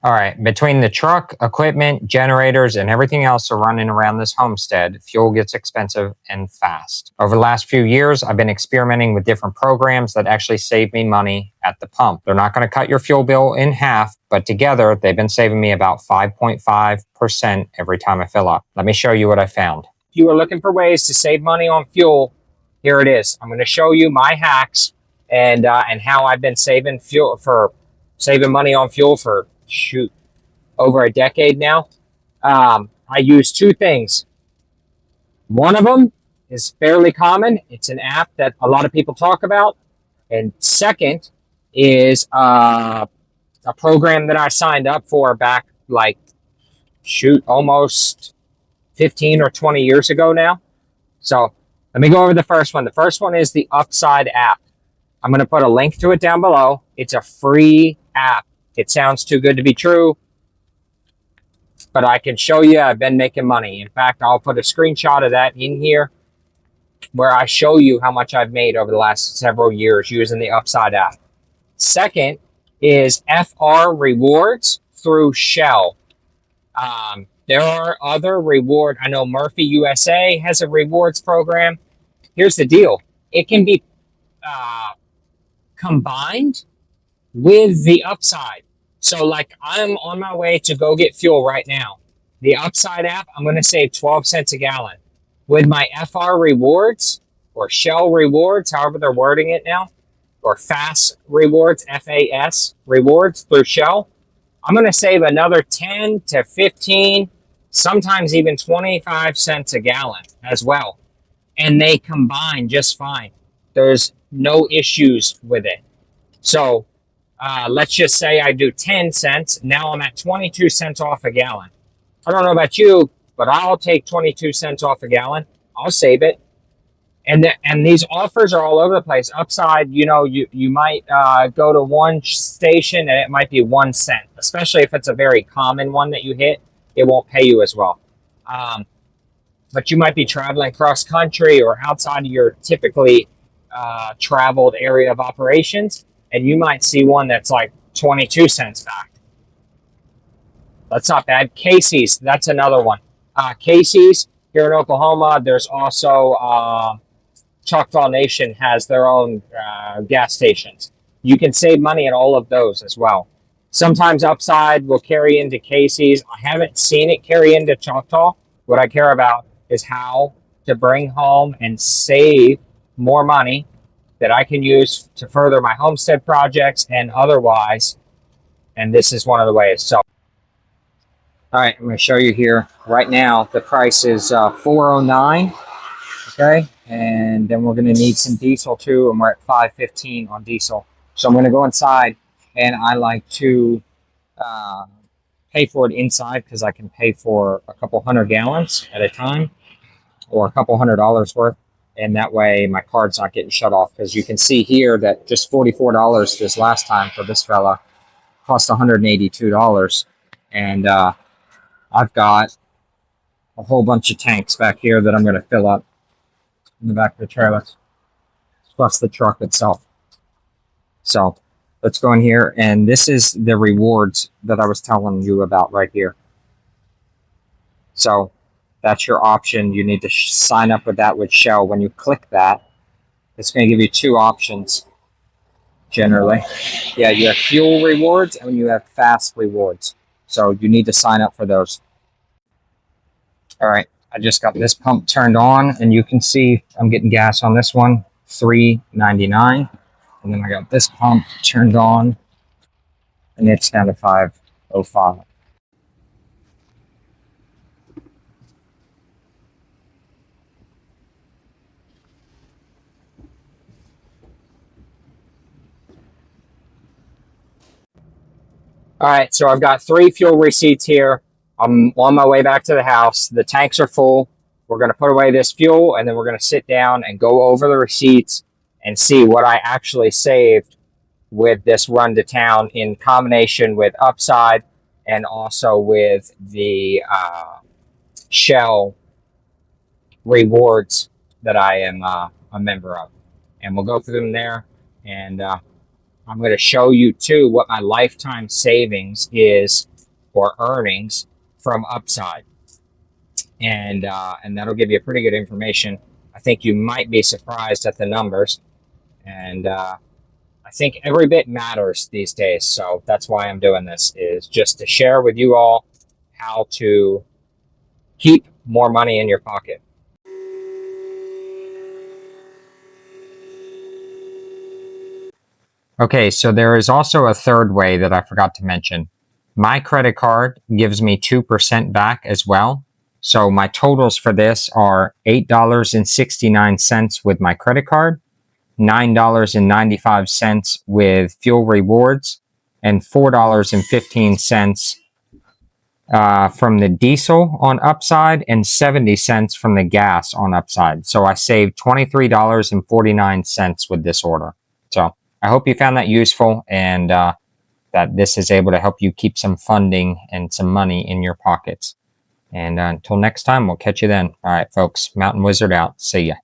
All right, between the truck, equipment, generators, and everything else running around this homestead, fuel gets expensive and fast. Over the last few years, I've been experimenting with different programs that actually save me money at the pump. They're not going to cut your fuel bill in half, but together they've been saving me about 5.5% every time I fill up. Let me show you what I found. If you are looking for ways to save money on fuel, here it is. I'm going to show you my hacks and how I've been saving money on fuel for over a decade now. I use two things. One of them is fairly common. It's an app that a lot of people talk about. And second is a program that I signed up for back almost 15 or 20 years ago now. So let me go over the first one. The first one is the Upside app. I'm going to put a link to it down below. It's a free app. It sounds too good to be true, but I can show you I've been making money. In fact, I'll put a screenshot of that in here where I show you how much I've made over the last several years using the Upside app. Second is FR Rewards through Shell. There are other reward. I know Murphey USA has a rewards program. Here's the deal. It can be combined with the Upside. So like I'm on my way to go get fuel right now. The Upside app, I'm going to save 12 cents a gallon. With my FR Rewards or Shell Rewards, however they're wording it now, or FAS Rewards, FAS Rewards through Shell, I'm going to save another 10 to 15, sometimes even 25 cents a gallon as well. And they combine just fine. There's no issues with it. So let's just say I do 10 cents. Now I'm at 22 cents off a gallon. I don't know about you, but I'll take 22 cents off a gallon. I'll save it. And these offers are all over the place. Upside, you might go to one station and it might be 1 cent, especially if it's a very common one that you hit. It won't pay you as well. But you might be traveling cross country or outside of your typically traveled area of operations, and you might see one that's like 22 cents back. That's not bad. Casey's, that's another one. Casey's here in Oklahoma. There's also Choctaw Nation has their own gas stations. You can save money at all of those as well. Sometimes Upside will carry into Casey's. I haven't seen it carry into Choctaw. What I care about is how to bring home and save more money that I can use to further my homestead projects and otherwise. And this is one of the ways. So, all right, I'm going to show you here. Right now, the price is $4.09. Okay, and then we're going to need some diesel too, and we're at $5.15 on diesel. So I'm going to go inside, and I like to pay for it inside because I can pay for a couple 100 gallons at a time, or a couple $100 worth. And that way my card's not getting shut off, because you can see here that just $44 this last time for this fella cost $182. And I've got a whole bunch of tanks back here that I'm going to fill up in the back of the trailer, plus the truck itself. So let's go in here, and this is the rewards that I was telling you about right here. So that's your option. You need to sign up with that with Shell. When you click that, it's going to give you two options generally. Yeah, you have fuel rewards and you have FAS rewards. So you need to sign up for those. All right, I just got this pump turned on, and you can see I'm getting gas on this one, $3.99. And then I got this pump turned on, and it's down to $5.05. All right, so I've got 3 fuel receipts here. I'm on my way back to the house. The tanks are full. We're going to put away this fuel, and then we're going to sit down and go over the receipts and see what I actually saved with this run to town in combination with Upside and also with the Shell rewards that I am a member of. And we'll go through them there. And I'm going to show you too what my lifetime savings is or earnings from upside. And that'll give you pretty good information. I think you might be surprised at the numbers. And I think every bit matters these days. So that's why I'm doing this, is just to share with you all how to keep more money in your pocket. Okay, so there is also a third way that I forgot to mention. My credit card gives me 2% back as well. So my totals for this are $8.69 with my credit card, $9.95 with fuel rewards, and $4.15 from the diesel on upside, and 70 cents from the gas on upside. So I saved $23.49 with this order. So I hope you found that useful, and that this is able to help you keep some funding and some money in your pockets. And until next time, we'll catch you then. All right, folks, Mountain Wizard out. See ya.